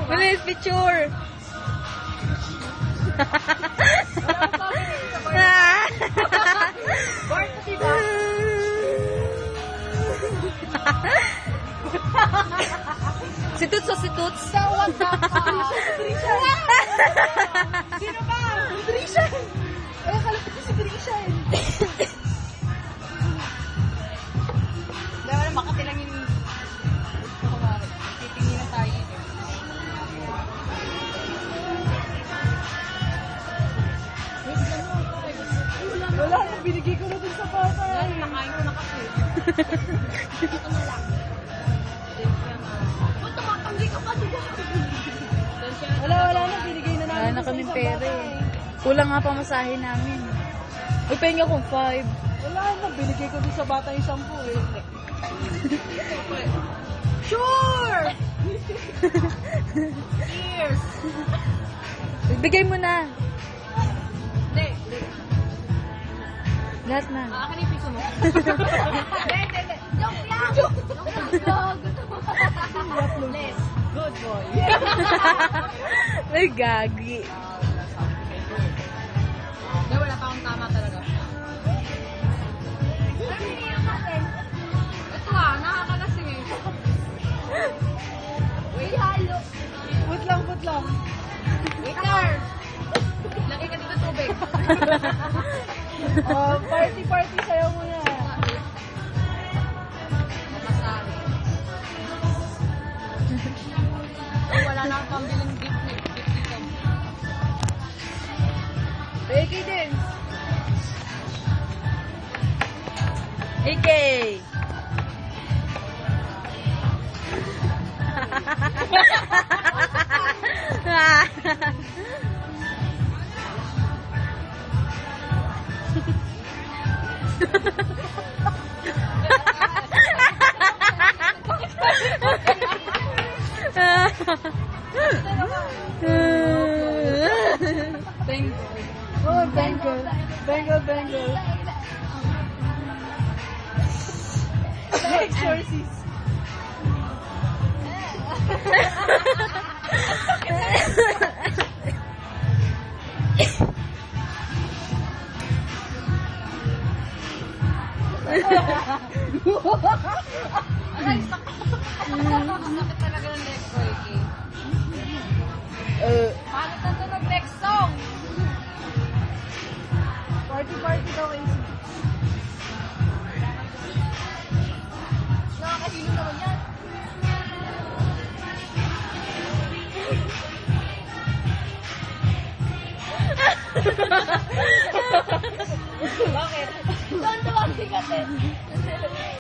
Bilis, picture. Bart, diba? Si Tuts o si Tuts? Tawag na ka. Sino ba? Trishan. Ay, kalapit ko si Trishan. Dapat na makati lang yung titingin na tayo. Wala na, binigay ko na dun sa bata. Wala, nakain ko na kasi. Ito na lang. Ba't tumatanggi ka pa, diba? Wala na, binigay na namin. Wala na kaming pera eh. Kulang nga pamasahe namin. Uy, pahinga kong 5. Wala na, binigay ko dun sa bata yung 10 eh. Sure! Cheers! Bigay mo na. Hindi. Lahat na. Akin yung piso mo. Hindi. Joke lang! Joke lang! Less. Good boy. Ay, gagi. Hindi, wala pa akong tama talaga. Ito nakakalasing eh. Wait, halo. Put lang. Wait lang. Lagay ka dito tubig. Party sayo muna. Makasabi. Wala na akong pambiling gift dito. Becky din. Ikey. Oh, Bengal. Exorcist. Aray, sakit talaga ng next ko, Iki. Paano na tunog next song? Party daw, Iki. Nakakasino naman yan. Bakit? Saan daw ang sigatin?